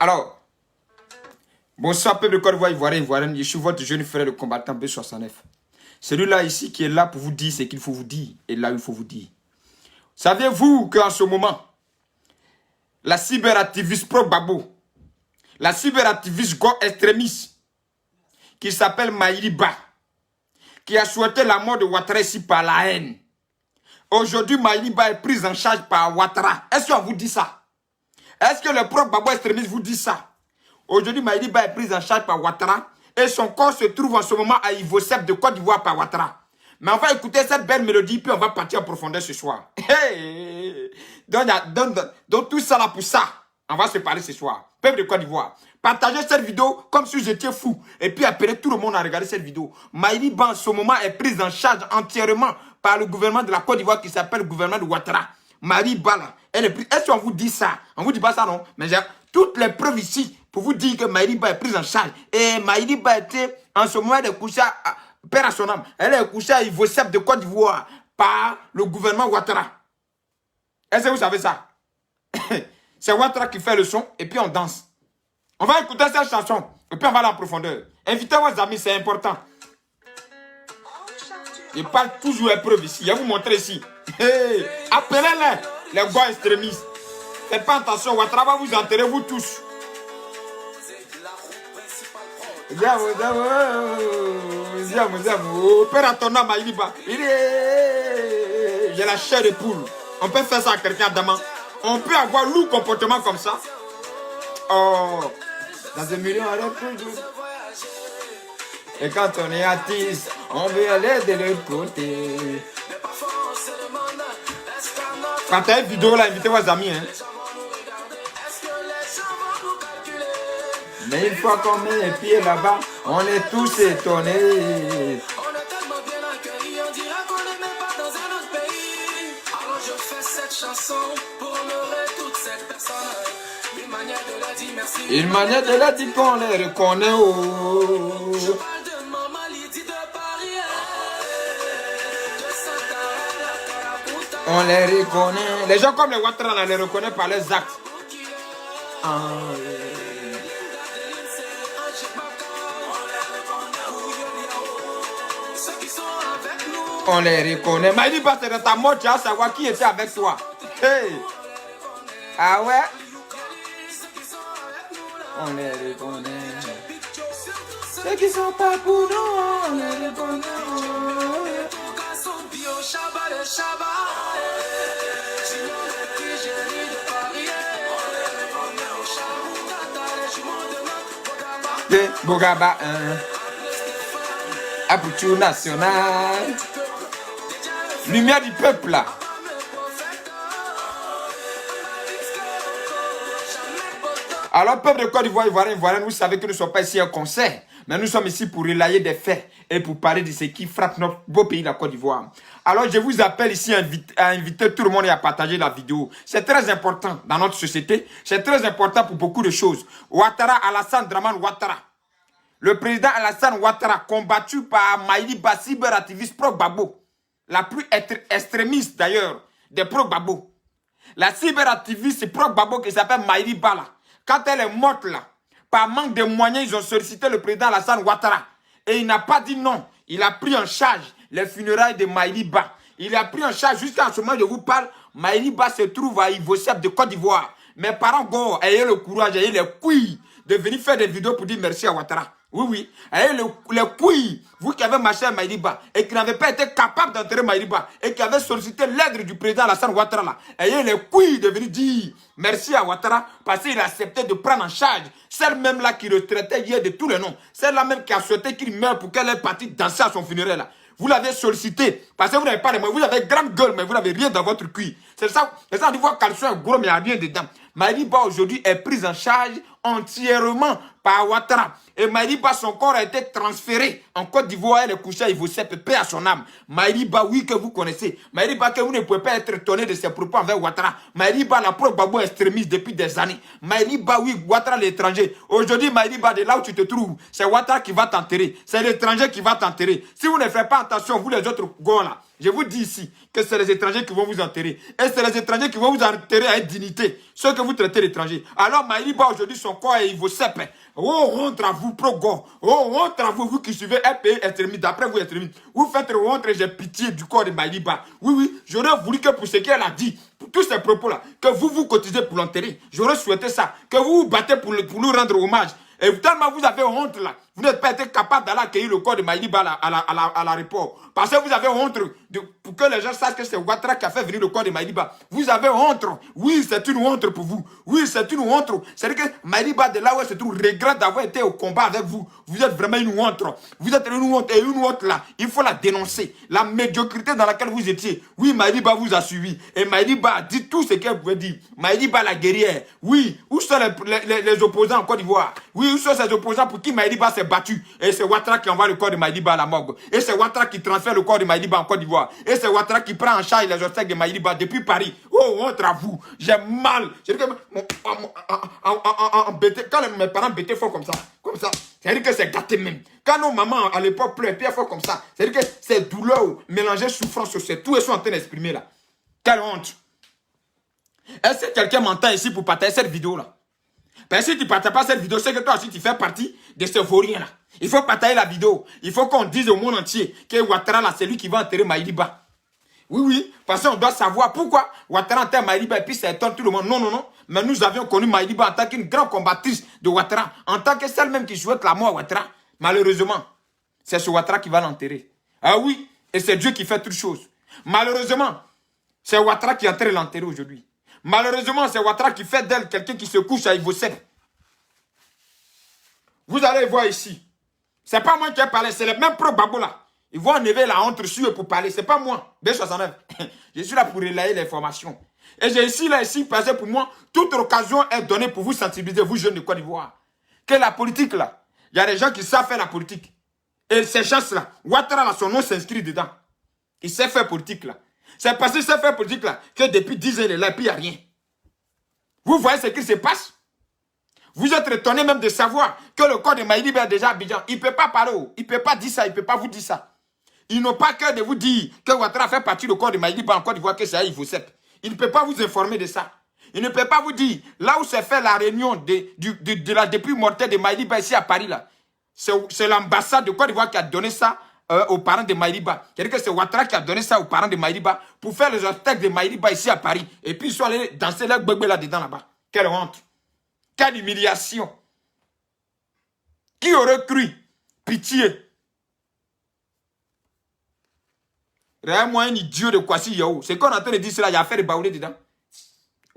Alors, bonsoir, peuple de Côte d'Ivoire, Ivoirienne. Je suis votre jeune frère de combattant B69. Celui-là ici qui est là pour vous dire ce qu'il faut vous dire et là où il faut vous dire. Saviez-vous qu'en ce moment, la cyberactiviste pro-Babo, la cyberactiviste go-extrémiste, qui s'appelle Maïliba, qui a souhaité la mort de Ouattara ici par la haine. Aujourd'hui, Maïliba est prise en charge par Ouattara. Est-ce qu'on vous dit ça? Est-ce que le pro-Babo extrémiste vous dit ça? Aujourd'hui, Maïliba est prise en charge par Ouattara et son corps se trouve en ce moment à Ivosep de Côte d'Ivoire par Ouattara. Mais on va écouter cette belle mélodie puis on va partir en profondeur ce soir. Hey! Donc tout ça là pour ça. On va se parler ce soir. Peuple de Côte d'Ivoire, partagez cette vidéo comme si j'étais fou. Et puis appelez tout le monde à regarder cette vidéo. Maïliba en ce moment est prise en charge entièrement par le gouvernement de la Côte d'Ivoire qui s'appelle le gouvernement de Ouattara. Maïliba là, elle est prise. Est-ce qu'on vous dit ça? On vous dit pas ça non? Mais j'ai toutes les preuves ici pour vous dire que Maïliba est prise en charge. Et Maïliba était en ce moment de coucher à Père à son âme. Elle est couchée à Ivosep de Côte d'Ivoire par le gouvernement Ouattara. Est-ce que vous savez ça? C'est Ouattara qui fait le son et puis on danse. On va écouter cette chanson et puis on va aller en profondeur. Invitez vos amis, c'est important. Je parle toujours les preuves ici. Je vais vous montrer ici. Hey, appelez-les, les gars extrémistes. Faites pas attention, Ouattara va vous enterrer vous tous. Père à ton âme, Maïliba. J'ai la chair de poule. On peut faire ça à quelqu'un d'amant. On peut avoir lourd comportement comme ça. Oh, dans un million à l'heure. Et quand on est artiste, on veut aller de l'autre côté. Quand tu as une vidéo là, invitez vos amis. Hein. Mais une fois qu'on met les pieds là-bas, on est tous étonnés. On est tellement bien accueillis, on dirait qu'on n'est même pas dans un autre pays. Alors je fais cette chanson pour honorer toutes ces personnes. Une manière de la dire merci. Une manière de la dire qu'on les reconnaît. Oh. Je parle de maman Lydie de Paris. On les reconnaît. Les gens comme les Ouattara, on les reconnaît par leurs actes. On les reconnaît. Maïliba, c'est dans ta mort, tu vas savoir qui était avec toi. Hey. Ah ouais? On les reconnaît. Ceux qui sont pas pour nous, on les reconnaît. Bogaba, Apuchu national. Lumière du peuple là. Alors, peuple de Côte d'Ivoire, Ivoirienne, vous savez que nous ne sommes pas ici à un concert, mais nous sommes ici pour relayer des faits et pour parler de ce qui frappe notre beau pays, la Côte d'Ivoire. Alors, je vous appelle ici à inviter tout le monde et à partager la vidéo. C'est très important dans notre société. C'est très important pour beaucoup de choses. Ouattara, Alassane Dramane Ouattara. Le président Alassane Ouattara, combattu par Maïliba, cyberactiviste pro-Babo. La plus extrémiste d'ailleurs des pro-Babo. La cyberactiviste pro-Babo qui s'appelle Maïliba là. Quand elle est morte là, par manque de moyens, ils ont sollicité le président Alassane Ouattara. Et il n'a pas dit non. Il a pris en charge les funérailles de Maïliba. Il a pris en charge, jusqu'à ce moment où je vous parle, Maïliba se trouve à Ivosep de Côte d'Ivoire. Mes parents, go, ayez le courage, ayez les couilles de venir faire des vidéos pour dire merci à Ouattara. Oui, oui. Ayez les couilles, vous qui avez marché à Maïliba et qui n'avez pas été capable d'enterrer Maïliba et qui avez sollicité l'aide du président Alassane Ouattara là. Ayez les couilles de venir dire merci à Ouattara parce qu'il a accepté de prendre en charge celle même là qui retraitait hier de tous les noms. Celle-là même qui a souhaité qu'il meure pour qu'elle ait parti danser à son funérail là. Vous l'avez sollicité parce que vous n'avez pas les moyens. Vous avez grande gueule mais vous n'avez rien dans votre cuir. C'est ça on dit voir caleçon est gros mais il n'y a rien dedans. Maïliba aujourd'hui est prise en charge entièrement par Ouattara. Et Maïliba, son corps a été transféré en Côte d'Ivoire. Elle est couchée à Ivosep, paix à son âme. Maïliba, oui, que vous connaissez. Maïliba, que vous ne pouvez pas être étonné de ses propos envers Ouattara. Maïliba, la pro-Babo extrémiste depuis des années. Maïliba, oui, Ouattara l'étranger. Aujourd'hui, Maïliba, de là où tu te trouves, c'est Ouattara qui va t'enterrer. C'est l'étranger qui va t'enterrer. Si vous ne faites pas attention, vous les autres gars là, Je vous dis ici que c'est les étrangers qui vont vous enterrer. Et c'est les étrangers qui vont vous enterrer avec dignité. Ceux que vous traitez d'étrangers. Alors Maïliba aujourd'hui, son corps est Ivosep. Oh, honte à vous, pro-go. Oh, honte à vous, vous qui suivez un pays extrémiste. D'après vous, extrémiste. Vous faites honte et j'ai pitié du corps de Maïliba. Oui, oui, j'aurais voulu que pour ce qu'elle a dit, pour tous ces propos-là, que vous cotisez pour l'enterrer. J'aurais souhaité ça. Que vous vous battez pour lui rendre hommage. Et tellement vous avez honte là, vous n'êtes pas été capable d'aller accueillir le corps de Maïliba à l'aéroport. Parce que vous avez honte pour que les gens sachent que c'est Ouattara qui a fait venir le corps de Maïliba. Vous avez honte. Oui, c'est une honte pour vous. Oui, c'est une honte. C'est-à-dire que Maïliba, de là où elle se trouve, regrette d'avoir été au combat avec vous. Vous êtes vraiment une honte. Vous êtes une honte. Et une honte là, il faut la dénoncer. La médiocrité dans laquelle vous étiez. Oui, Maïliba vous a suivi. Et Maïliba a dit tout ce qu'elle pouvait dire. Maïliba la guerrière. Oui, où sont les opposants en Côte d'Ivoire? Oui, où sont ces opposants pour qui Maïliba s'est battu? Et c'est Ouattara qui envoie le corps de Maïliba à la morgue. Et c'est Ouattara qui transfère le corps de Maïliba en Côte d'Ivoire. Et c'est Ouattara qui prend en charge les obsèques de Maïliba depuis Paris. Oh, honte à vous. J'ai mal. Quand mes parents bêtaient fort comme ça, c'est-à-dire que c'est gâté même. Quand nos mamans à l'époque pleuraient fort comme ça, c'est-à-dire que c'est douleur mélangée souffrance, c'est tout, ils sont en train d'exprimer là. Quelle honte. Est-ce que quelqu'un m'entend ici pour partager cette vidéo-là? Parce que si tu ne partages pas cette vidéo, c'est que toi aussi tu fais partie de ce vaurien-là. Il faut partager la vidéo. Il faut qu'on dise au monde entier que Ouattara là, c'est lui qui va enterrer Maïliba. Oui, oui, parce qu'on doit savoir pourquoi Ouattara enterre Maïliba et puis ça étonne tout le monde. Non, non, non. Mais nous avions connu Maïliba en tant qu'une grande combattrice de Ouattara, en tant que celle même qui souhaite la mort à Ouattara. Malheureusement, c'est ce Ouattara qui va l'enterrer. Ah oui, et c'est Dieu qui fait toutes choses. Malheureusement, c'est Ouattara qui est en train de l'enterrer aujourd'hui. Malheureusement, c'est Ouattara qui fait d'elle quelqu'un qui se couche à Ivosep. Vous allez voir ici. C'est pas moi qui ai parlé, c'est le même pro-babo là. Ils vont enlever la honte sur eux pour parler. C'est pas moi, B69. Je suis là pour relayer l'information. Et j'ai ici, parce que pour moi, toute occasion est donnée pour vous sensibiliser, vous jeunes de Côte d'Ivoire. Que la politique là, il y a des gens qui savent faire la politique. Et ces gens-là, Ouattara là, son nom s'inscrit dedans. Il sait faire politique là. C'est parce qu'il sait faire politique là que depuis 10 ans, il est là et puis il n'y a rien. Vous voyez ce qui se passe? Vous êtes étonné même de savoir que le corps de Maïliba est déjà à Abidjan. Il ne peut pas parler. Il ne peut pas dire ça. Il ne peut pas vous dire ça. Ils n'ont pas cœur de vous dire que Ouattara fait partie du corps de Maïliba en Côte d'Ivoire, que c'est à Ivosep. Il ne peut pas vous informer de ça. Il ne peut pas vous dire là où s'est fait la réunion de la dépouille mortelle de Maïliba ici à Paris. C'est l'ambassade de Côte d'Ivoire qui a donné ça aux parents de Maïliba. C'est-à-dire que c'est Ouattara qui a donné ça aux parents de Maïliba pour faire les obstacles de Maïliba ici à Paris. Et puis ils sont allés danser leur bébé là-dedans là-bas. Quelle honte. Quelle humiliation. Qui aurait cru? Pitié. Réellement un idiot de Kwasi Yao. C'est qu'on est en train de dire cela, il y a affaire de baoulé dedans.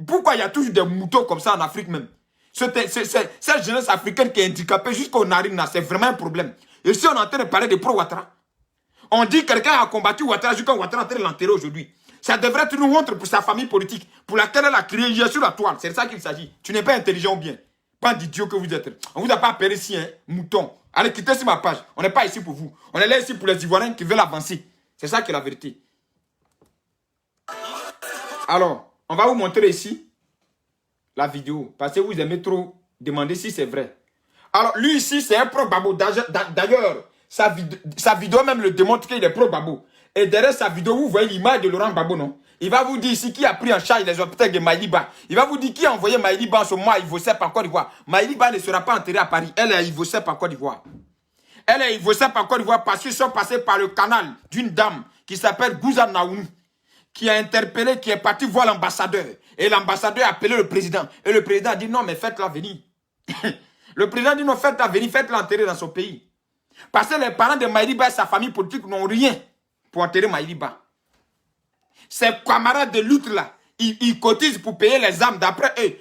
Pourquoi il y a toujours des moutons comme ça en Afrique même? Cette jeunesse africaine qui est handicapée jusqu'aux narines, c'est vraiment un problème. Et si on est en train de parler de pro-Ouattara, on dit que quelqu'un a combattu Ouattara jusqu'à Ouattara est en train de l'enterrer aujourd'hui. Ça devrait être une honte pour sa famille politique, pour laquelle elle a créé hier sur la toile. C'est de ça qu'il s'agit. Tu n'es pas intelligent ou bien. Pas d'idiot que vous êtes. On ne vous a pas appelé ici, hein, mouton. Allez, quittez sur ma page. On n'est pas ici pour vous. On est là ici pour les Ivoiriens qui veulent avancer. C'est ça qui est la vérité. Alors, on va vous montrer ici la vidéo. Parce que vous aimez trop demander si c'est vrai. Alors, lui ici, c'est un pro-babo. D'ailleurs, sa vidéo même le démontre qu'il est pro-babo. Et derrière sa vidéo, vous voyez l'image de Laurent Gbagbo, non? Il va vous dire ici qui a pris en charge les hôpitaux de Maïliba. Il va vous dire qui a envoyé Maïliba en ce moment à Ivosep en Côte d'Ivoire. Maïliba ne sera pas enterrée à Paris. Elle est à Ivosep en Côte d'Ivoire. Elle est à Ivosep en Côte d'Ivoire parce qu'ils sont passés par le canal d'une dame qui s'appelle Gouza Naounou, qui a interpellé, qui est parti voir l'ambassadeur. Et l'ambassadeur a appelé le président. Et le président a dit non, mais faites-la venir. Le président dit non, faites-la venir, faites-la enterrer dans son pays. Parce que les parents de Maïliba et sa famille politique n'ont rien pour enterrer Maïliba. Ses camarades de lutte là, ils cotisent pour payer les armes. D'après eux,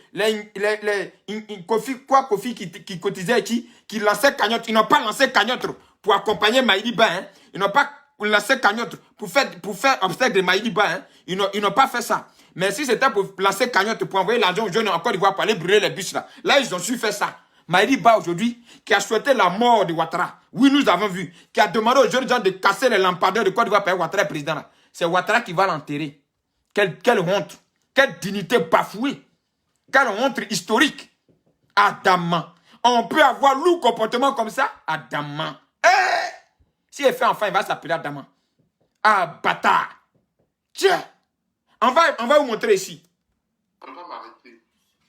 Kofi qui cotisait qui lançait cagnotte. Ils n'ont pas lancé cagnotte pour accompagner Maïliba. Hein. Ils n'ont pas lancé cagnotte pour faire obstacle de Maïliba. Hein. Ils n'ont pas fait ça. Mais si c'était pour lancer cagnotte, pour envoyer l'argent aux jeunes en Côte d'Ivoire pour aller brûler les bus là, là ils ont su faire ça. Maïliba aujourd'hui, qui a souhaité la mort de Ouattara. Oui, nous avons vu. Qui a demandé aux jeunes gens de casser les lampadaires de Côte d'Ivoire pour Ouattara président là. C'est Ouattara qui va l'enterrer. Quelle honte. Quelle dignité bafouée. Quelle honte historique. Adama. On peut avoir lourd comportement comme ça? Adama. Si elle fait enfant, il va s'appeler Adama. Ah, bâtard. Tiens, on va vous montrer ici. On va m'arrêter.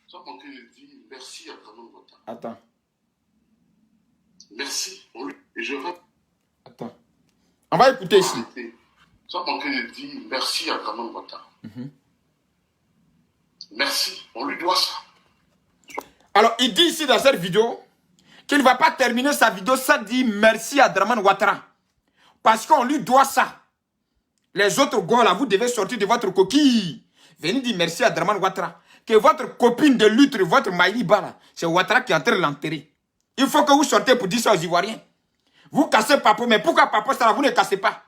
Sans manquer de dire merci à Draman Ouattara. Attends. Merci. Et je vais... Attends. On va écouter ici. Sans manquer de dire merci à Draman Ouattara. Merci. On lui doit ça. Alors, il dit ici dans cette vidéo qu'il ne va pas terminer sa vidéo sans dire merci à Draman Ouattara. Parce qu'on lui doit ça. Les autres gars là, vous devez sortir de votre coquille. Venez dire merci à Draman Ouattara. Que votre copine de lutte, votre Maïliba là, c'est Ouattara qui est en train de l'enterrer. Il faut que vous sortez pour dire ça aux Ivoiriens. Vous cassez Papo, mais pourquoi Papo ça là, vous ne cassez pas?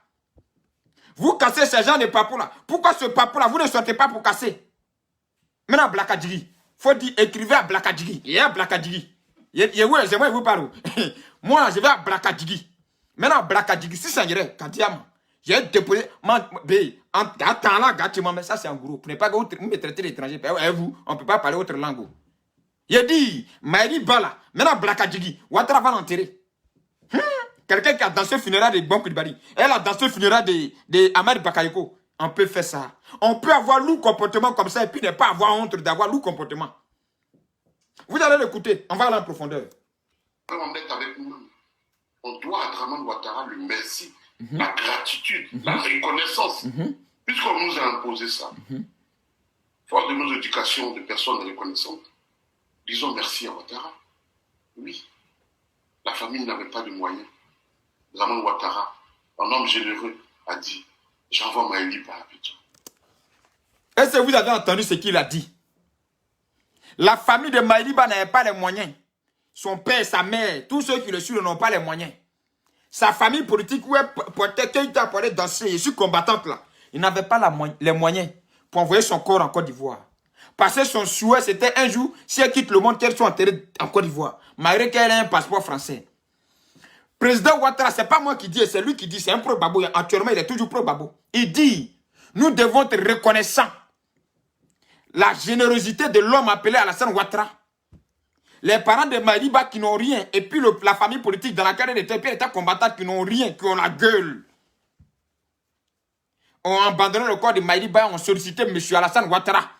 Vous cassez ces gens de Papo là. Pourquoi ce Papo là, vous ne sortez pas pour casser? Maintenant, Blakadjiri. Faut dire, écrivez à Blakadjiri. Il y a Blakadjiri. C'est moi qui vous parle. Moi, je vais à Blakadjiri. Maintenant, Blakadjiri, si ça irait, Kadiam, j'ai déposé. Attends là, gâtiment, mais ça c'est en gros. Vous ne pas vous me traitez d'étranger. Vous, on ne peut pas parler autre langue. Il a dit, Maïri Bala, maintenant Blakadjiri, Ouattara va l'enterrer. Quelqu'un qui a dansé le funérail de Bon Koulibaly, elle a dansé le funérail de Ahmed Bakayoko. On peut faire ça. On peut avoir lourd comportement comme ça et puis ne pas avoir honte d'avoir lourd comportement. Vous allez l'écouter. On va aller en profondeur. On est avec nous. On doit à Draman Ouattara le merci, la gratitude, la reconnaissance. Puisqu'on nous a imposé ça. Fort de nos éducations de personnes reconnaissantes, disons merci à Ouattara. Oui. La famille n'avait pas de moyens. Draman Ouattara, un homme généreux, a dit j'envoie Maïliba à Abidjan. Est-ce que vous avez entendu ce qu'il a dit? La famille de Maïliba n'avait pas les moyens. Son père, sa mère, tous ceux qui le suivent n'ont pas les moyens. Sa famille politique, où elle portait Keïta pour aller danser, je suis combattante là. Il n'avait pas les moyens pour envoyer son corps en Côte d'Ivoire. Parce que son souhait, c'était un jour, si elle quitte le monde, qu'elle soit enterrée en Côte d'Ivoire. Malgré qu'elle ait un passeport français. Président Ouattara, ce n'est pas moi qui dis, c'est lui qui dit, c'est un pro-babo. Actuellement, il est toujours pro-babo. Il dit, nous devons être reconnaissants. La générosité de l'homme appelé Alassane Ouattara. Les parents de Maïliba qui n'ont rien, et puis la famille politique dans laquelle elle était combattante qui n'ont rien, qui ont la gueule. Ont abandonné le corps de Maïliba et ont sollicité M. Alassane Ouattara.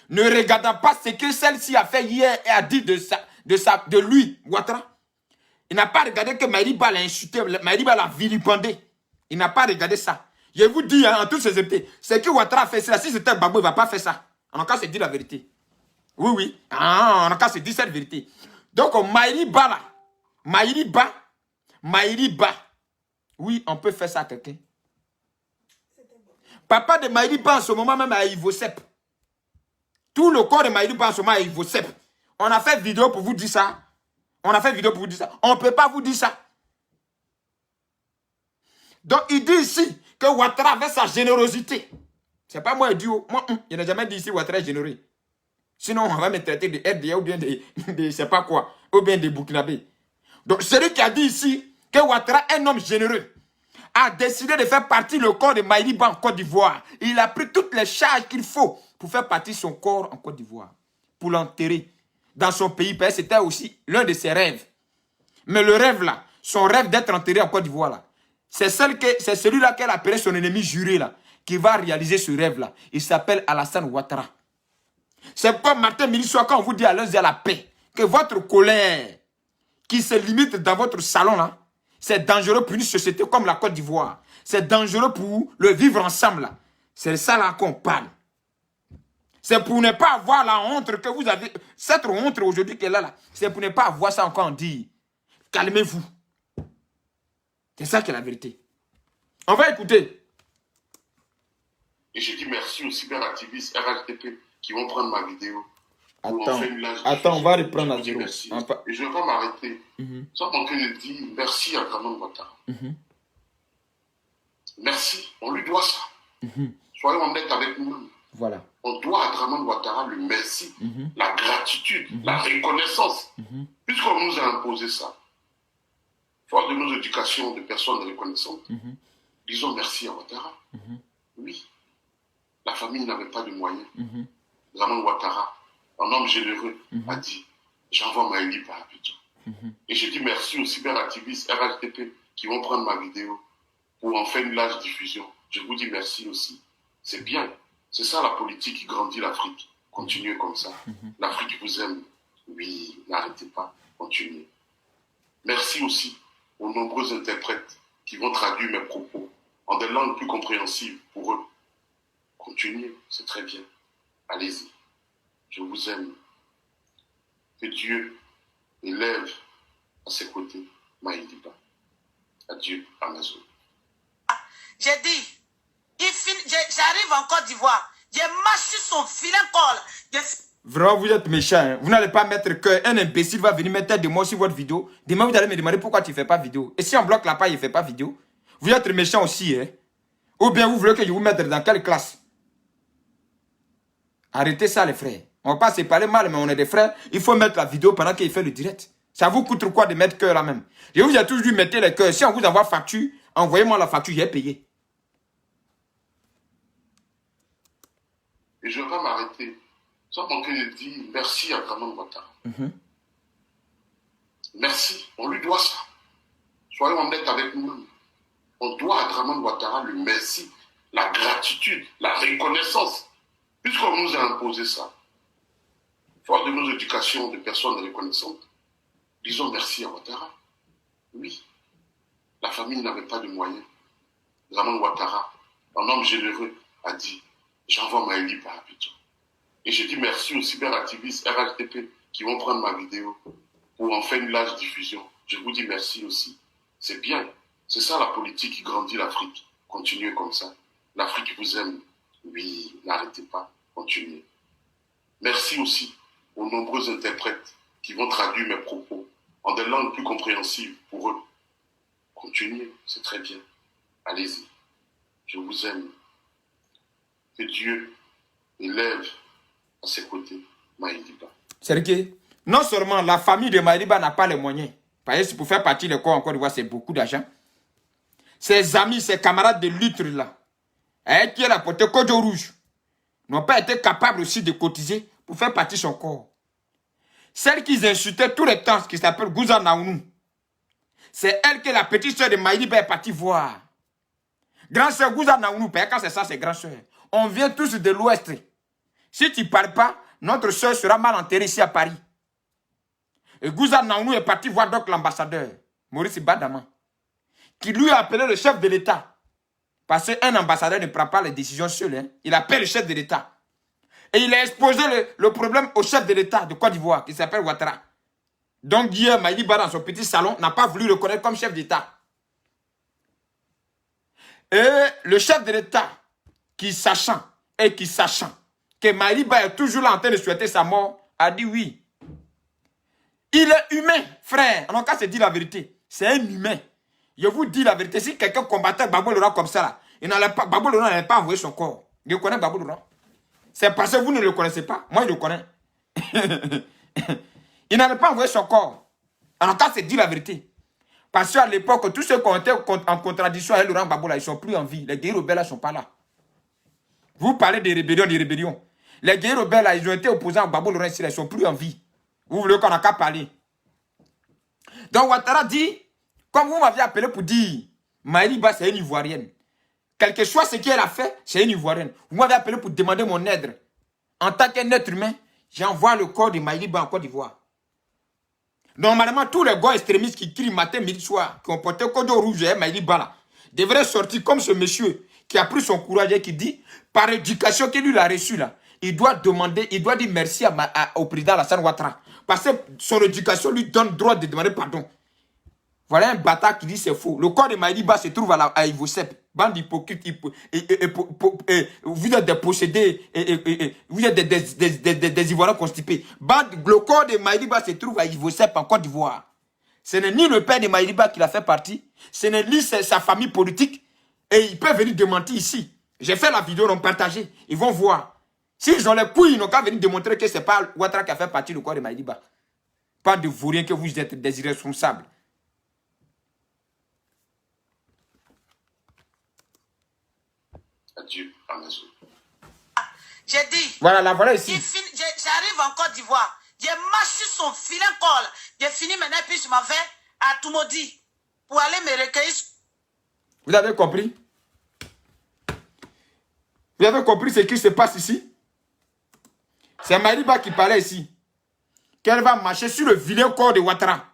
Ne regardant pas ce que celle-ci a fait hier et a dit de lui, Ouattara. Il n'a pas regardé que Maïliba l'a insulté, Maïliba l'a vilipendé. Il n'a pas regardé ça. Je vous dis, hein, en toute sincérité, ce que Ouattara a fait, si c'était Babou, il ne va pas faire ça. On a qu'à se dire la vérité. Oui, oui. Ah, on a qu'à se dire cette vérité. Donc, Maïliba là, Maïliba, oui, on peut faire ça à quelqu'un. Papa de Maïliba en ce moment même à Ivosep. Tout le corps de Maïliba en ce moment à Ivosep. On a fait vidéo pour vous dire ça. On a fait vidéo pour vous dire ça. On ne peut pas vous dire ça. Donc, il dit ici que Ouattara avait sa générosité. Ce n'est pas moi qui dis. Moi, je n'ai jamais dit ici Ouattara est généreux. Sinon, on va me traiter de RDA ou bien de je sais pas quoi. Ou bien de Burkinabé. Donc, celui qui a dit ici que Ouattara, un homme généreux, a décidé de faire partie le corps de Maïliba en Côte d'Ivoire. Il a pris toutes les charges qu'il faut pour faire partie son corps en Côte d'Ivoire. Pour l'enterrer dans son pays. Parce que c'était aussi l'un de ses rêves. Mais le rêve là, son rêve d'être enterré en Côte d'Ivoire là, c'est celui-là qu'elle appelait son ennemi juré là, qui va réaliser ce rêve là. Il s'appelle Alassane Ouattara. C'est comme Martin Milissoa quand on vous dit à l'heure de la paix, que votre colère qui se limite dans votre salon là, c'est dangereux pour une société comme la Côte d'Ivoire. C'est dangereux pour le vivre ensemble là. C'est ça là qu'on parle. C'est pour ne pas avoir la honte que vous avez. Cette honte aujourd'hui qu'elle a là, c'est pour ne pas avoir ça encore en dire. Calmez-vous. C'est ça qui est la vérité. On va écouter. Et je dis merci aux cyberactivistes RHDP qui vont prendre ma vidéo. Attends, on va reprendre à zéro. Et je ne vais pas m'arrêter. Sans manquer de dire merci à Draman Ouattara. Merci. On lui doit ça. Soyons honnêtes avec nous. Voilà. On doit à Draman Ouattara le merci, la gratitude, la reconnaissance. Puisqu'on nous a imposé ça. Fort de nos éducations de personnes reconnaissantes, disons merci à Ouattara. Oui. La famille n'avait pas de moyens. Draman Ouattara, un homme généreux, a dit j'envoie Maïliba à Abidjan. Et je dis merci aux cyberactivistes RHDP qui vont prendre ma vidéo. pour en faire une large diffusion. Je vous dis merci aussi. C'est bien. C'est ça la politique qui grandit l'Afrique. Continuez comme ça. L'Afrique vous aime. Oui, n'arrêtez pas. Continuez. Merci aussi aux nombreux interprètes qui vont traduire mes propos en des langues plus compréhensibles pour eux. Continuez, c'est très bien. Allez-y. Je vous aime. Que Dieu élève à ses côtés Maïliba. Adieu, Amazon. J'ai dit, j'arrive en Côte d'Ivoire. J'ai marché son filet col. Vraiment, vous êtes méchant. Hein? Vous n'allez pas mettre qu'un imbécile va venir mettre des mots sur votre vidéo. Demain, vous allez me demander pourquoi tu ne fais pas vidéo. Et si on bloque la page, il ne fait pas vidéo. Vous êtes méchant aussi. Hein? Ou bien vous voulez que je vous mette dans quelle classe? Arrêtez ça, les frères. On ne va pas se parler mal, mais on est des frères. Il faut mettre la vidéo pendant qu'il fait le direct. Ça vous coûte quoi de mettre cœur là même? Je vous ai toujours dit, mettez les cœurs. Si on vous envoie facture, envoyez-moi la facture, j'ai payé. Et je vais m'arrêter. Sans manquer de dire merci à Draman Ouattara. Merci, on lui doit ça. Soyons honnêtes avec nous-mêmes. On doit à Draman Ouattara le merci, la gratitude, la reconnaissance. Puisqu'on nous a imposé ça, fort de nos éducations de personnes reconnaissantes, disons merci à Ouattara. Oui, la famille n'avait pas de moyens. Draman Ouattara, un homme généreux, a dit j'envoie Maïliba à Abidjan. Et je dis merci aux cyberactivistes RHDP qui vont prendre ma vidéo pour en faire une large diffusion. Je vous dis merci aussi. C'est bien. C'est ça la politique qui grandit l'Afrique. Continuez comme ça. L'Afrique vous aime. Oui, n'arrêtez pas. Continuez. Merci aussi aux nombreux interprètes qui vont traduire mes propos en des langues plus compréhensibles pour eux. Continuez, c'est très bien. Allez-y. Je vous aime. Que Dieu élève à ses côtés Maïliba. C'est que non seulement la famille de Maïliba n'a pas les moyens, parce que pour faire partie des corps en Côte d'Ivoire, c'est beaucoup d'argent. Ses amis, ses camarades de lutte là, qui est la portée Kojo Rouge, n'ont pas été capables aussi de cotiser pour faire partie de son corps. Celle qu'ils insultaient tout le temps, qui s'appelle Gouza Naounou, c'est elle que la petite soeur de Maïliba est partie voir. Grand soeur Gouza Naounou, quand c'est ça, c'est grand soeur. On vient tous de l'Ouest. Si tu ne parles pas, notre soeur sera mal enterrée ici à Paris. Et Gouza Naounou est parti voir donc l'ambassadeur, Maurice Badama, qui lui a appelé le chef de l'État. Parce qu'un ambassadeur ne prend pas les décisions seul. Hein. Il appelle le chef de l'État. Et il a exposé le problème au chef de l'État de Côte d'Ivoire, qui s'appelle Ouattara. Donc hier, Maïliba, dans son petit salon, n'a pas voulu le reconnaître comme chef d'État. Et le chef de l'État, qui sachant que Maïliba est toujours là en train de souhaiter sa mort, a dit oui. Il est humain, frère. On n'a qu'à se dire la vérité. C'est un humain. Je vous dis la vérité. Si quelqu'un combattait Gbagbo Laurent comme ça, là, Gbagbo Laurent n'allait pas envoyer son corps. Je connais Gbagbo Laurent. C'est parce que vous ne le connaissez pas. Moi, je le connais. Il n'allait pas envoyer son corps. On n'a qu'à se dire la vérité. Parce qu'à l'époque, tous ceux qui ont été en contradiction avec Laurent Gbagbo, là, ils ne sont plus en vie. Les guerriers rebelles ne sont pas là. Vous parlez des rébellions. Les guerriers rebelles, là, ils ont été opposés à Gbagbo Laurent ici, là, ils ne sont plus en vie. Vous voulez qu'on n'a qu'à parler. Donc Ouattara dit, comme vous m'aviez appelé pour dire, Maïliba c'est une Ivoirienne. Quel que soit ce qu'elle a fait, c'est une Ivoirienne. Vous m'avez appelé pour demander mon aide. En tant qu'un être humain, j'envoie le corps de Maïliba en Côte d'Ivoire. Normalement, tous les gars extrémistes qui crient matin, midi, soir, qui ont porté Kodo Rouge et Maïliba là, devraient sortir comme ce monsieur qui a pris son courage et qui dit, par éducation qu'il lui a reçu là, il doit dire merci au président Alassane Ouattara. Parce que son éducation lui donne le droit de demander pardon. Voilà un bâtard qui dit c'est faux. Le corps de Maïliba se trouve à Ivosep. Bande d'hypocrites. Vous êtes des possédés. Vous êtes des Ivoiriens constipés. Le corps de Maïliba se trouve à Ivosep en Côte d'Ivoire. Ce n'est ni le père de Maïliba qui l'a fait partie. Ce n'est ni sa famille politique. Et ils peuvent venir démentir ici. J'ai fait la vidéo, ils l'ont partagé. Ils vont voir. S'ils ont les couilles, ils n'ont qu'à venir démontrer que ce n'est pas Ouattara qui a fait partie du corps de Maïliba. Pas de vaurien que vous êtes des irresponsables. Adieu, Amazon. J'ai dit. Voilà ici. J'arrive en Côte d'Ivoire. J'ai marché son filet col. J'ai fini maintenant, puis je m'en vais à Toumoudi pour aller me recueillir. Vous avez compris? Vous avez compris ce qui se passe ici? C'est Maïliba qui parlait ici. Qu'elle va marcher sur le vilain corps de Ouattara.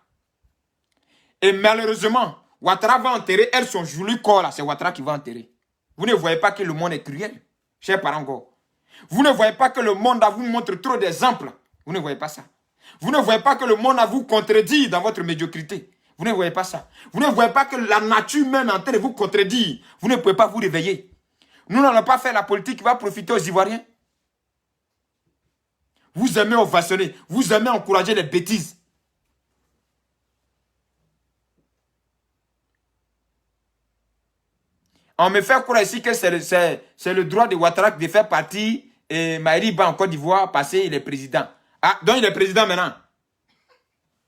Et malheureusement, Ouattara va enterrer, elle, son joli corps là, c'est Ouattara qui va enterrer. Vous ne voyez pas que le monde est cruel, chers parents encore. Vous ne voyez pas que le monde vous montre trop d'exemples. Vous ne voyez pas ça. Vous ne voyez pas que le monde vous contredit dans votre médiocrité. Vous ne voyez pas ça. Vous ne voyez pas que la nature même est en train de vous contredire. Vous ne pouvez pas vous réveiller. Nous n'allons pas faire la politique qui va profiter aux Ivoiriens. Vous aimez ovationner. Vous aimez encourager les bêtises. On me fait croire ici que c'est le droit de Ouattara de faire partie et Maïliba en Côte d'Ivoire parce qu'il est président. Ah, donc il est président maintenant.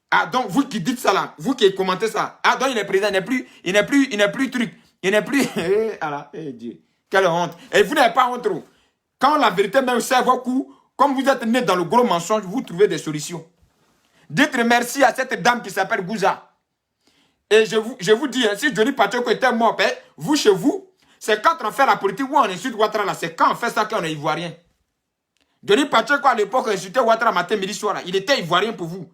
Ah, donc vous qui dites ça là, vous qui commentez ça. Ah, donc il est président, il n'est plus truc. Il n'est plus... Dieu. Quelle honte. Et vous n'avez pas honte. Quand la vérité même sert vos coups, comme vous êtes né dans le gros mensonge, vous trouvez des solutions. Dites merci à cette dame qui s'appelle Gouza. Et je vous dis, si Johnny Pacheco était mort, vous chez vous, c'est quand on fait la politique où on insulte Ouattara là, c'est quand on fait ça qu'on est ivoirien. Johnny Pacheco à l'époque insultait Ouattara matin, midi, soir là. Il était ivoirien pour vous.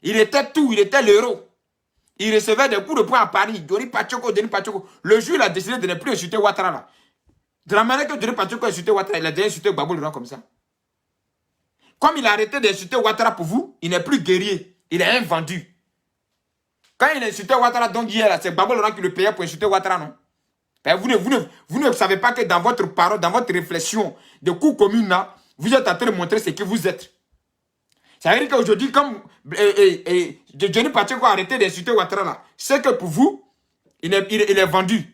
Il était tout, il était l'héros. Il recevait des coups de poing à Paris. Johnny Pacheco. Le jour il a décidé de ne plus insulter Ouattara là. De la manière que Johnny Pacheco a insulté Ouattara, il a déjà insulté Gbagbo le Roi comme ça. Comme il a arrêté d'insulter Ouattara pour vous, il n'est plus guerrier. Il est invendu. Quand il insultait Ouattara, donc hier, c'est Gbagbo le Roi qui le payait pour insulter Ouattara, non? Ben, vous ne savez pas que dans votre parole, dans votre réflexion de cours commune là, vous êtes en train de montrer ce que vous êtes. Ça veut dire qu'aujourd'hui, comme Johnny Pacheco a arrêté d'insulter Ouattara là, c'est que pour vous, il est vendu.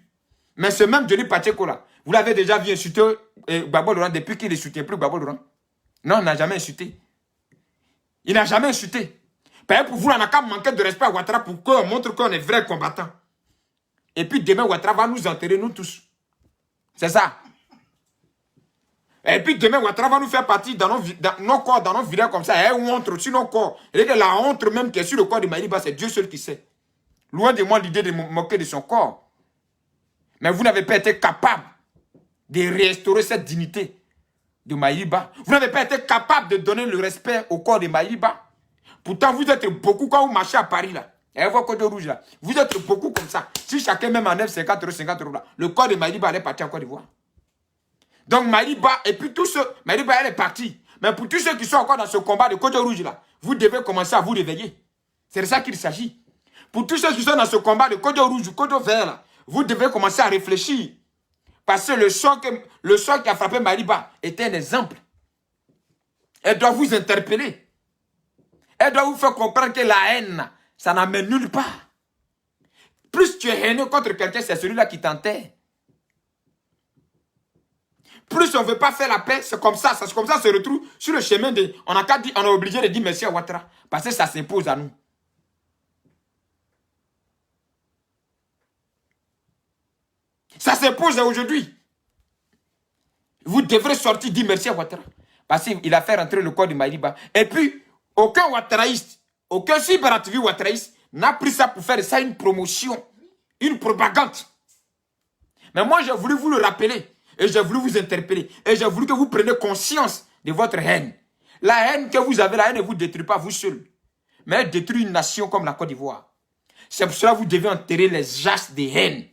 Mais ce même Johnny Pacheco là, vous l'avez déjà vu insulter Gbagbo le Roi depuis qu'il ne soutient plus Gbagbo le Roi. Non, il n'a jamais insulté. Il n'a jamais insulté. Pour vous, on n'a qu'à manquer de respect à Ouattara pour qu'on montre qu'on est vrai combattant. Et puis demain, Ouattara va nous enterrer, nous tous. C'est ça. Et puis demain, Ouattara va nous faire partie dans nos corps, dans nos villages comme ça. Et honte sur nos corps. Et la honte même qui est sur le corps de Maïliba, c'est Dieu seul qui sait. Loin de moi l'idée de me moquer de son corps. Mais vous n'avez pas été capable de restaurer cette dignité de Maïliba. Vous n'avez pas été capable de donner le respect au corps de Maïliba. Pourtant, vous êtes beaucoup quand vous marchez à Paris, là. Et vos côtes rouges, là. Vous êtes beaucoup comme ça. Si chacun même enlève 50 €, là, le corps de Maïliba allait partir en Côte d'Ivoire. Donc, Maïliba, et puis tous ceux, Maïliba, elle est partie. Mais pour tous ceux qui sont encore dans ce combat de côte rouge, là, vous devez commencer à vous réveiller. C'est de ça qu'il s'agit. Pour tous ceux qui sont dans ce combat de côte rouge, côte vert, là, vous devez commencer à réfléchir. Parce que le sort qui a frappé Maïliba était un exemple. Elle doit vous interpeller. Elle doit vous faire comprendre que la haine, ça n'amène nulle part. Plus tu es haineux contre quelqu'un, c'est celui-là qui t'enterre. Plus on ne veut pas faire la paix, c'est comme ça. C'est comme ça se retrouve sur le chemin de... On est obligé de dire merci à Ouattara. Parce que ça s'impose à nous. Ça s'impose aujourd'hui. Vous devrez sortir dire merci à Ouattara. Parce qu'il a fait rentrer le corps de Maïliba. Et puis... aucun ouattaraïste, aucun cyberactiviste ouattaraïste n'a pris ça pour faire de ça une promotion, une propagande. Mais moi, j'ai voulu vous le rappeler et j'ai voulu vous interpeller et j'ai voulu que vous preniez conscience de votre haine. La haine que vous avez, la haine ne vous détruit pas vous seul, mais elle détruit une nation comme la Côte d'Ivoire. C'est pour cela que vous devez enterrer les jasses de haine.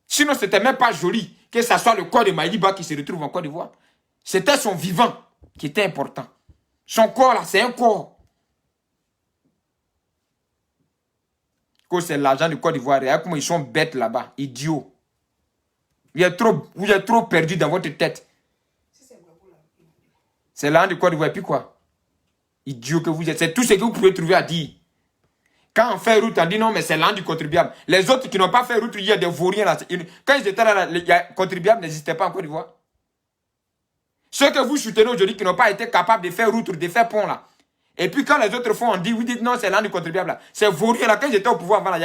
Sinon, ce n'était même pas joli que ce soit le corps de Maïliba qui se retrouve en Côte d'Ivoire. C'était son vivant qui était important. Son corps là, c'est un corps. C'est l'argent du Côte d'Ivoire. Regarde comment ils sont bêtes là-bas, idiots. Vous êtes trop perdus dans votre tête. C'est l'argent du Côte d'Ivoire. Et puis quoi? Idiot que vous êtes. C'est tout ce que vous pouvez trouver à dire. Quand on fait route, on dit non, mais c'est l'argent du contribuable. Les autres qui n'ont pas fait route, il y a des vauriens là. Quand ils étaient là, les contribuables n'existaient pas en Côte d'Ivoire. Ceux que vous soutenez aujourd'hui qui n'ont pas été capables de faire route, de faire pont là. Et puis quand les autres font, on dit, vous dites non, c'est l'un du contribuable là. C'est vaurien là. Quand j'étais au pouvoir, voilà, il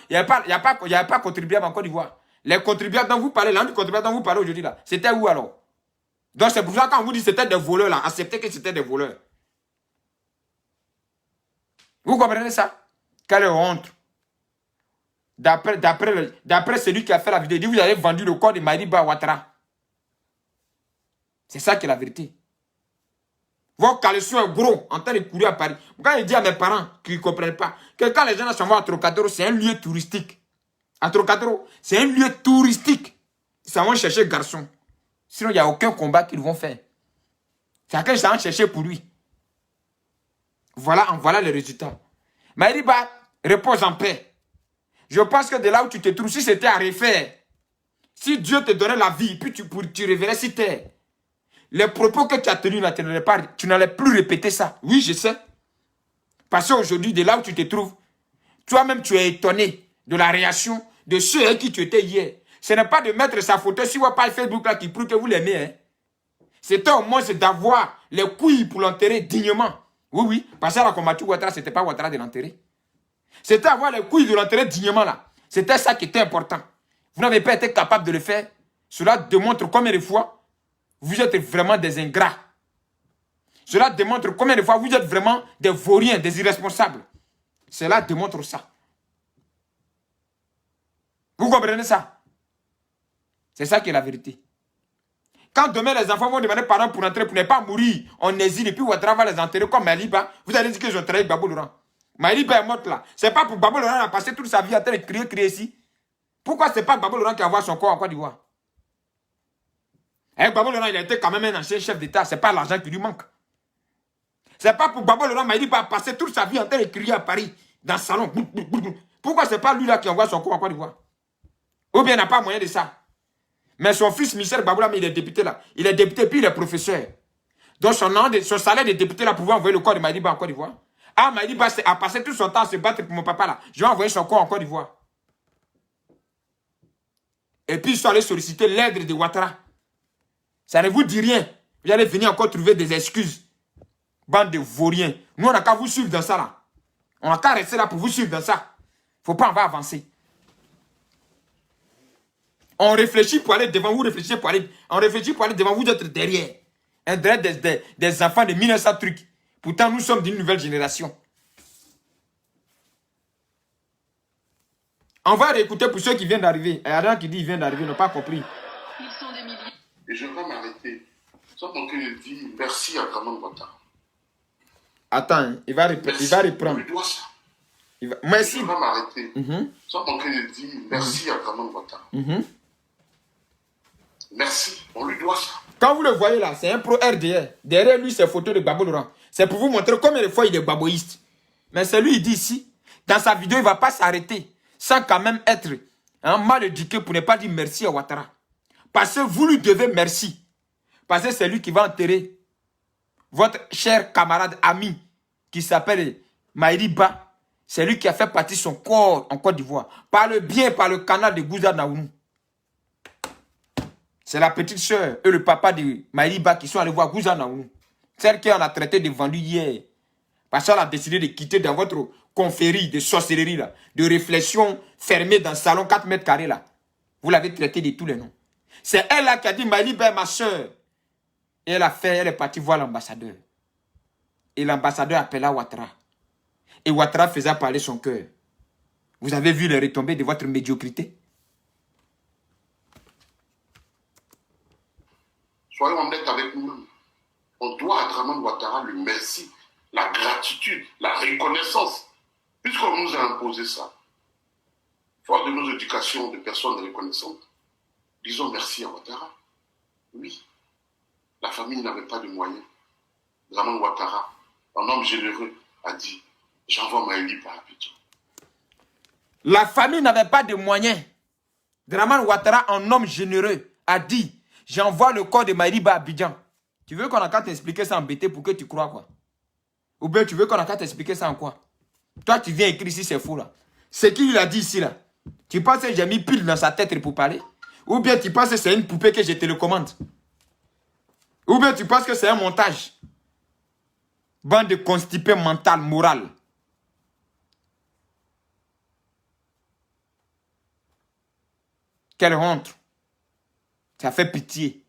n'y a pas contribuable en Côte d'Ivoire. Les contribuables dont vous parlez, l'un du contribuable dont vous parlez aujourd'hui là, c'était où alors? Donc c'est pour ça que quand on vous dit c'était des voleurs là, acceptez que c'était des voleurs. Vous comprenez ça? Quelle honte. D'après celui qui a fait la vidéo, il dit vous avez vendu le corps de Maïriba Ouattara. C'est ça qui est la vérité. Vos caleçons est gros, en train de courir à Paris. Quand il dit à mes parents qu'ils ne comprennent pas, que quand les gens s'en vont à Trocadéro, c'est un lieu touristique. À Trocadéro, c'est un lieu touristique. Ils s'en vont chercher garçon. Sinon, il n'y a aucun combat qu'ils vont faire. Chacun s'en va chercher pour lui. Voilà le résultat. Maïriba, repose en paix. Je pense que de là où tu te trouves, si c'était à refaire, si Dieu te donnait la vie, puis tu reverrais si terre, les propos que tu as tenus, là, tu n'allais plus répéter ça. Oui, je sais. Parce qu'aujourd'hui, de là où tu te trouves, toi-même, tu es étonné de la réaction de ceux avec qui tu étais hier. Ce n'est pas de mettre sa photo sur votre page Facebook là qui prouve que vous l'aimez. Hein. C'était au moins d'avoir les couilles pour l'enterrer dignement. Oui, oui. Parce que la combattu Ouattara, ce n'était pas Ouattara de l'enterrer. C'était avoir les couilles de l'enterrer dignement là. C'était ça qui était important. Vous n'avez pas été capable de le faire. Cela démontre combien de fois vous êtes vraiment des ingrats. Cela démontre combien de fois vous êtes vraiment des vauriens, des irresponsables. Cela démontre ça. Vous comprenez ça? C'est ça qui est la vérité. Quand demain les enfants vont demander parents pour entrer, pour ne pas mourir, on hésite et puis Ouattara va les enterrer comme Maïriba, vous allez dire que je travaille avec Babou Laurent. Maïriba est morte là. C'est pas pour Babou Laurent a passé toute sa vie en train de crier ici. Pourquoi c'est pas Babou Laurent qui envoie son corps en Côte d'Ivoire? Avec Babou Laurent, il a été quand même un ancien chef d'État. C'est pas l'argent qui lui manque. C'est pas pour Babou Laurent, Maïriba a passé toute sa vie en train de crier à Paris, dans le salon. Pourquoi c'est pas lui là qui envoie son corps en Côte d'Ivoire? Ou bien il n'a pas moyen de ça. Mais son fils Michel Baboula, il est député là. Il est député puis il est professeur. Donc son salaire de député là pouvait envoyer le corps de Maïriba en Côte d'Ivoire. Ah, Maïriba a passé tout son temps à se battre pour mon papa là. Je vais envoyer son corps en Côte d'Ivoire. Et puis ils sont allés solliciter l'aide de Ouattara. Ça ne vous dit rien. Vous allez venir encore trouver des excuses. Bande de vauriens. Nous on n'a qu'à vous suivre dans ça là. On n'a qu'à rester là pour vous suivre dans ça. Faut pas en va avancer. On réfléchit pour aller devant, vous réfléchissez pour aller. On réfléchit pour aller devant, vous êtes derrière. Des enfants de 1900 trucs. Pourtant, nous sommes d'une nouvelle génération. On va réécouter pour ceux qui viennent d'arriver. Il y a des gens qui disent qu'ils viennent d'arriver, ils n'ont pas compris. Ils sont des milliers. Et je vais m'arrêter. Sans mon cœur dit merci à Draman Ouattara. Attends, hein, il va reprendre. On lui doit ça. Merci. Je vais m'arrêter. Sans mon cœur dit merci à Draman Ouattara. Merci, on lui doit ça. Quand vous le voyez là, c'est un pro RDR. Derrière lui, c'est photo de Babou Laurent. C'est pour vous montrer combien de fois il est baboïste. Mais c'est lui, il dit ici, dans sa vidéo, il ne va pas s'arrêter sans quand même être mal éduqué pour ne pas dire merci à Ouattara. Parce que vous lui devez merci. Parce que c'est lui qui va enterrer votre cher camarade ami qui s'appelle Maïriba. C'est lui qui a fait partir son corps en Côte d'Ivoire. Par le bien, par le canal de Gouza Naounou. C'est la petite soeur et le papa de Maïriba qui sont allés voir Gouza Naounou. Celle qui en a traité de vendu hier. Parce qu'elle a décidé de quitter dans votre confrérie de sorcellerie, là, de réflexion fermée dans le salon 4 mètres carrés. Là. Vous l'avez traité de tous les noms. C'est elle là qui a dit Maïriba est ma soeur. Et elle est partie voir l'ambassadeur. Et l'ambassadeur appela Ouattara. Et Ouattara faisait parler son cœur. Vous avez vu les retombées de votre médiocrité? Soyons honnêtes avec nous-mêmes. On doit à Draman Ouattara le merci, la gratitude, la reconnaissance. Puisqu'on nous a imposé ça, fort de nos éducations de personnes reconnaissantes, disons merci à Ouattara. Oui, la famille n'avait pas de moyens. Draman Ouattara, un homme généreux, a dit « J'envoie Maïriba à Abidjan ». La famille n'avait pas de moyens. Draman Ouattara, un homme généreux, a dit « J'envoie le corps de Maïriba à Abidjan ». Tu veux qu'on a qu'à t'expliquer ça en BT pour que tu crois quoi? Ou bien tu veux qu'on a qu'à t'expliquer ça en quoi? Toi, tu viens écrire ici, c'est fou là. C'est qui lui a dit ici là? Tu penses que j'ai mis pile dans sa tête pour parler? Ou bien tu penses que c'est une poupée que je télécommande? Ou bien tu penses que c'est un montage? Bande de constipés mental, moral. Quelle honte. Ça fait pitié.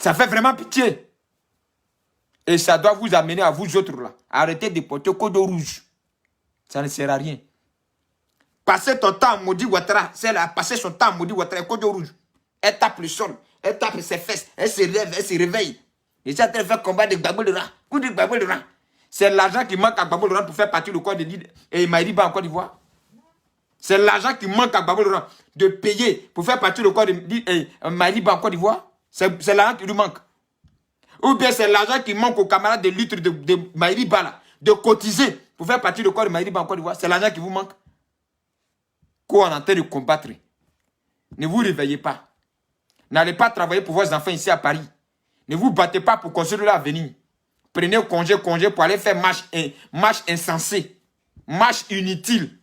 Ça fait vraiment pitié. Et ça doit vous amener à vous autres là. Arrêtez de porter code rouge. Ça ne sert à rien. Passer ton temps à maudit Ouattara, c'est là, passer son temps à maudit Ouattara, Côte rouge. Elle tape le sol, elle tape ses fesses, elle se lève, elle se réveille. Et ça, elle fait combat de Gbagbo Laurent. Coup de Gbagbo Laurent. C'est l'argent qui manque à Gbagbo Laurent pour faire partir le corps de l'île et Maïri Ba en Côte d'Ivoire. C'est l'argent qui manque à Gbagbo Laurent de payer pour faire partir le corps de Maïri Ba en Côte d'Ivoire. C'est l'argent qui lui manque. Ou bien c'est l'argent qui manque aux camarades de lutte de Maïri Ba là, de cotiser pour faire partir le corps de Maïri Ba en Côte d'Ivoire. C'est l'argent qui vous manque. Qu'on est en train de combattre. Ne vous réveillez pas. N'allez pas travailler pour vos enfants ici à Paris. Ne vous battez pas pour construire l'avenir. Prenez congé pour aller faire marche insensée. Marche inutile.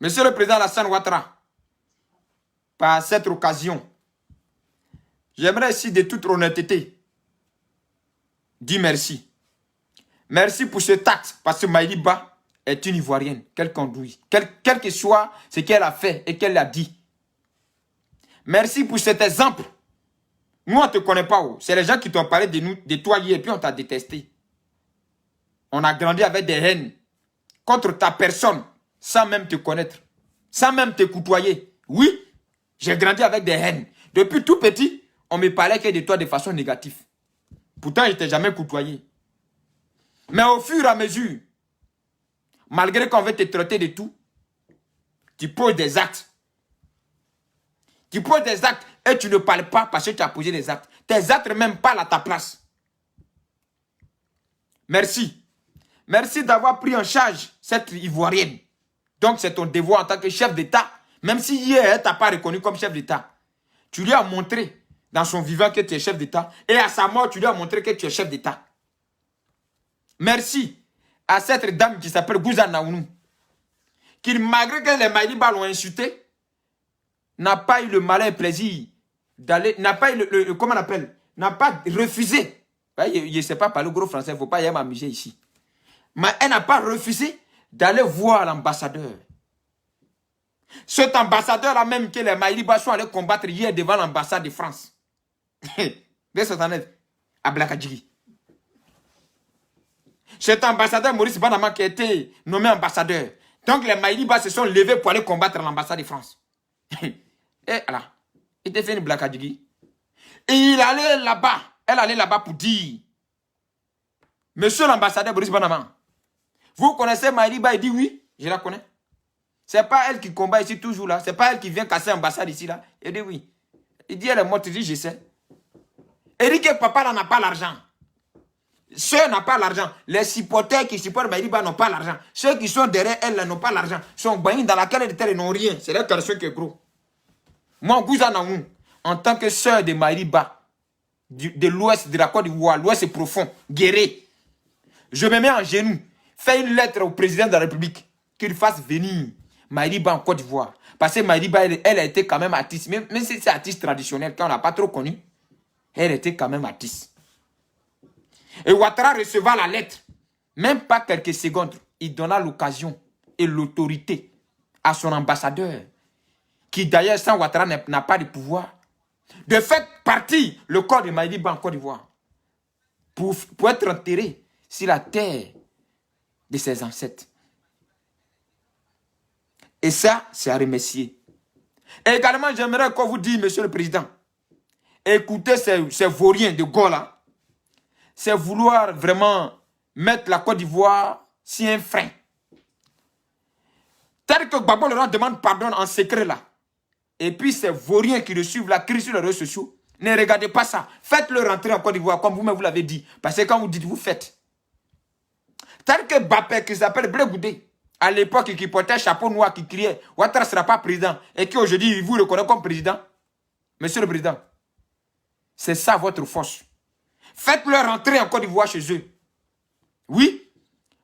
Monsieur le Président Alassane Ouattara, par cette occasion, j'aimerais ici de toute honnêteté dire merci. Merci pour cet acte, parce que Maïri Ba est une Ivoirienne, qu'elle conduit. Quel que soit ce qu'elle a fait et qu'elle a dit. Merci pour cet exemple. Nous, on ne te connaît pas. C'est les gens qui t'ont parlé de toi hier et puis on t'a détesté. On a grandi avec des haines contre ta personne sans même te connaître, sans même te côtoyer. Oui, j'ai grandi avec des haines. Depuis tout petit, on me parlait que de toi de façon négative. Pourtant, je ne t'ai jamais côtoyé. Mais au fur et à mesure, malgré qu'on veut te traiter de tout, tu poses des actes. Tu poses des actes et tu ne parles pas parce que tu as posé des actes. Tes actes même parlent à ta place. Merci. Merci d'avoir pris en charge cette Ivoirienne. Donc c'est ton devoir en tant que chef d'État. Même si hier, elle ne t'a pas reconnu comme chef d'État. Tu lui as montré dans son vivant que tu es chef d'État. Et à sa mort, tu lui as montré que tu es chef d'État. Merci à cette dame qui s'appelle Gouza Naounou, qui malgré que les Maïri Ba l'ont insulté, n'a pas eu le malin plaisir d'aller, n'a pas eu comment on appelle, n'a pas refusé. Je ne sais pas parler gros français, il ne faut pas y m'amuser ici. Mais elle n'a pas refusé d'aller voir l'ambassadeur. Cet ambassadeur-là même que les Maïri Ba sont allés combattre hier devant l'ambassade de France. À Blakadjigi. Cet ambassadeur Maurice Banama qui a été nommé ambassadeur. Donc les Maïri Ba se sont levés pour aller combattre l'ambassade de France. Et là, il était fait une Blakadjigi. Et il allait là-bas. Elle allait là-bas pour dire, monsieur l'ambassadeur Maurice Banama, vous connaissez Maïri Ba? Il dit oui, je la connais. C'est pas elle qui combat ici toujours là. C'est pas elle qui vient casser l'ambassade ici là. Il dit oui. Il dit elle est morte. Il dit je sais. Il dit que papa n'a pas l'argent. Ceux n'ont pas l'argent. Les supporters qui supportent Maïri Ba n'ont pas l'argent. Ceux qui sont derrière elle n'ont pas l'argent. Ils sont bagnés dans laquelle elle était, ils n'ont rien. C'est leur personne qui est gros. Moi, Gouza Naounou, en tant que sœur de Maïri Ba, de l'ouest de la Côte d'Ivoire, l'ouest profond, guéri, je me mets en genoux, fais une lettre au président de la République qu'il fasse venir Maïri Ba en Côte d'Ivoire. Parce que Maïri Ba, elle a été quand même artiste. Même si c'est artiste traditionnel, quand on n'a pas trop connu, elle était quand même artiste. Et Ouattara recevant la lettre, même pas quelques secondes, il donna l'occasion et l'autorité à son ambassadeur, qui d'ailleurs sans Ouattara n'a pas de pouvoir, de faire partir le corps de Maïri Ba en Côte d'Ivoire pour être enterré sur la terre de ses ancêtres. Et ça, c'est à remercier. Et également, j'aimerais qu'on vous dise, monsieur le président, écoutez ces vauriens de Gola, c'est vouloir vraiment mettre la Côte d'Ivoire sur un frein. Tel que Gbagbo Laurent demande pardon en secret là. Et puis ces vauriens qui le suivent là, crient sur les réseaux sociaux. Ne regardez pas ça. Faites-le rentrer en Côte d'Ivoire comme vous-même vous l'avez dit. Parce que quand vous dites, vous faites. Tel que Bappé qui s'appelle Blé Goudé, à l'époque qui portait un chapeau noir, qui criait « Ouattara ne sera pas président » et qui aujourd'hui vous reconnaît comme président. Monsieur le président, c'est ça votre force. Faites-le rentrer en Côte d'Ivoire chez eux. Oui,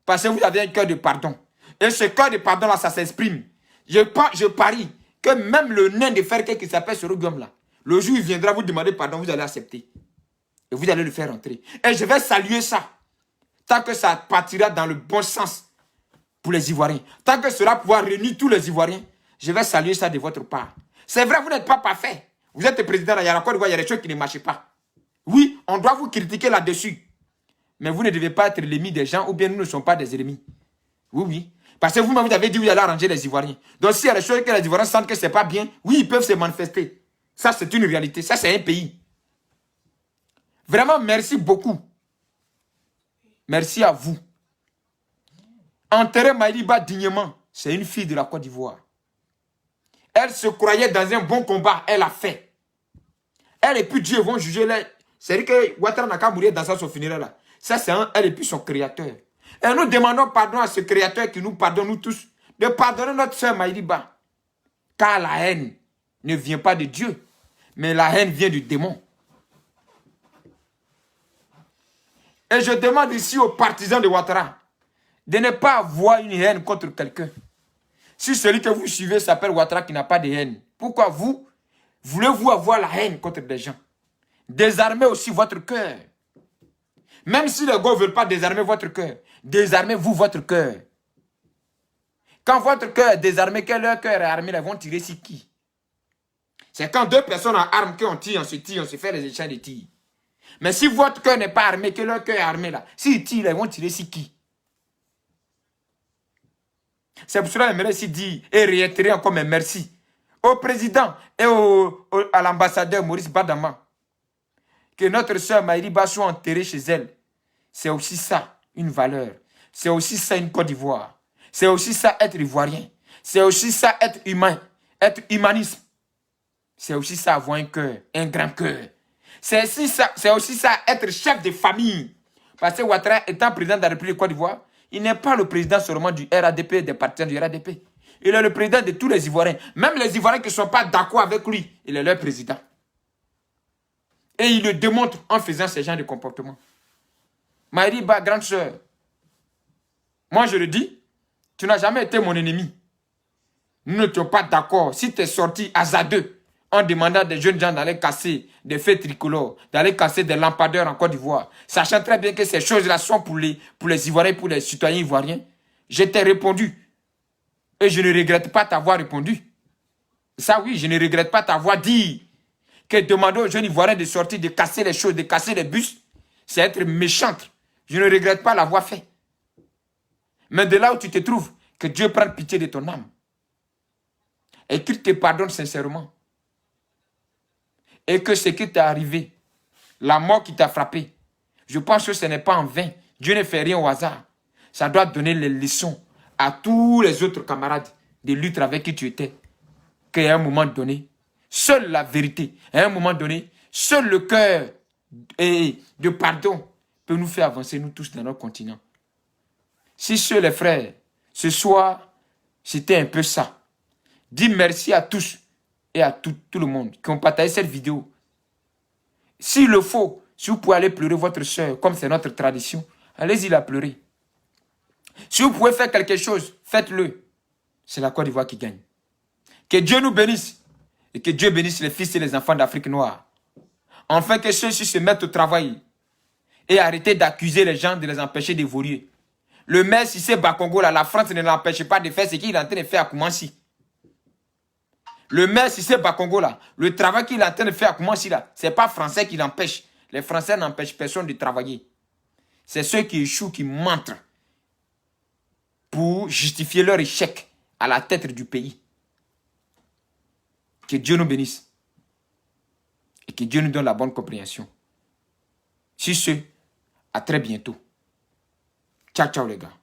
parce que vous avez un cœur de pardon. Et ce cœur de pardon-là, ça s'exprime. Je parie que même le nain de fer qui s'appelle Soroguam là, le jour où il viendra vous demander pardon, vous allez accepter. Et vous allez le faire rentrer. Et je vais saluer ça. Tant que ça partira dans le bon sens pour les Ivoiriens. Tant que cela pourra réunir tous les Ivoiriens, je vais saluer ça de votre part. C'est vrai, vous n'êtes pas parfait. Vous êtes le président, là, il y a la Côte d'Ivoire, il y a des choses qui ne marchent pas. Oui, On doit vous critiquer là-dessus. Mais vous ne devez pas être l'ennemi des gens ou bien nous ne sommes pas des ennemis. Oui, oui. Parce que vous-même, vous avez dit, vous allez arranger les Ivoiriens. Donc, s'il y a des choses que les Ivoiriens sentent que ce n'est pas bien, oui, ils peuvent se manifester. Ça, c'est une réalité. Ça, c'est un pays. Vraiment, merci beaucoup. Merci à vous. Enterrer Maïliba dignement, c'est une fille de la Côte d'Ivoire. Elle se croyait dans un bon combat, elle a fait. Elle et puis Dieu vont juger. C'est-à-dire que Ouattara n'a qu'à mourir dans son funéraire là. Ça, c'est elle et puis son créateur. Et nous demandons pardon à ce créateur qui nous pardonne, nous tous, de pardonner notre soeur Maïliba. Car la haine ne vient pas de Dieu, mais la haine vient du démon. Et je demande ici aux partisans de Ouattara de ne pas avoir une haine contre quelqu'un. Si celui que vous suivez s'appelle Ouattara qui n'a pas de haine, pourquoi vous voulez-vous avoir la haine contre des gens? Désarmez aussi votre cœur. Même si les gars ne veulent pas désarmer votre cœur, désarmez-vous votre cœur. Quand votre cœur est désarmé, que leur cœur est armé, ils vont tirer sur qui? C'est quand deux personnes en armes qu'on tire, on se fait les échanges de tirs. Mais si votre cœur n'est pas armé, que leur cœur est armé là, s'ils tirent, ils vont tirer sur qui? C'est pour cela que j'aimerais ici dire et réitérer encore mes merci au président et à l'ambassadeur Maurice Badama. Que notre soeur Maïliba soit enterrée chez elle. C'est aussi ça, une valeur. C'est aussi ça, une Côte d'Ivoire. C'est aussi ça, être ivoirien. C'est aussi ça, être humain. Être humanisme. C'est aussi ça, avoir un cœur, un grand cœur. C'est aussi ça, être chef de famille. Parce que Ouattara, étant président de la République de Côte d'Ivoire, il n'est pas le président seulement du RADP, des partisans du RADP. Il est le président de tous les Ivoiriens. Même les Ivoiriens qui ne sont pas d'accord avec lui, il est leur président. Et il le démontre en faisant ce genre de comportement. Maïliba, grande sœur, moi je le dis, tu n'as jamais été mon ennemi. Nous n'étions pas d'accord. Si tu es sorti à Zadeux en demandant à des jeunes gens d'aller casser des feux tricolores, d'aller casser des lampadaires en Côte d'Ivoire, sachant très bien que ces choses-là sont pour les Ivoiriens, pour les citoyens ivoiriens, je t'ai répondu. Et je ne regrette pas t'avoir répondu. Ça oui, je ne regrette pas t'avoir dit que demander aux jeunes Ivoiriens de sortir, de casser les choses, de casser les bus, c'est être méchante. Je ne regrette pas l'avoir fait. Mais de là où tu te trouves, que Dieu prenne pitié de ton âme. Et qu'il te pardonne sincèrement. Et que ce qui t'est arrivé, la mort qui t'a frappé, je pense que ce n'est pas en vain. Dieu ne fait rien au hasard. Ça doit donner les leçons à tous les autres camarades de lutte avec qui tu étais. Qu'à un moment donné, seule la vérité, à un moment donné, seul le cœur de pardon peut nous faire avancer, nous tous, dans notre continent. Si les frères, ce soir, c'était un peu ça. Dis merci à tous et à tout le monde qui ont partagé cette vidéo. S'il le faut, si vous pouvez aller pleurer votre soeur, comme c'est notre tradition, allez-y la pleurer. Si vous pouvez faire quelque chose, faites-le. C'est la Côte d'Ivoire qui gagne. Que Dieu nous bénisse et que Dieu bénisse les fils et les enfants d'Afrique noire. Enfin que ceux-ci se mettent au travail et arrêtez d'accuser les gens de les empêcher d'évoluer. Le maire Cissé Bakongo, là, la France ne l'empêche pas de faire ce qu'il est en train de faire à Koumansi. Le maire Cissé Bakongo, là, le travail qu'il est en train de faire à Koumansi, là, ce n'est pas français qui l'empêche. Les Français n'empêchent personne de travailler. C'est ceux qui échouent, qui mentent pour justifier leur échec à la tête du pays. Que Dieu nous bénisse. Et que Dieu nous donne la bonne compréhension. Sur ce, à très bientôt. Ciao, ciao les gars.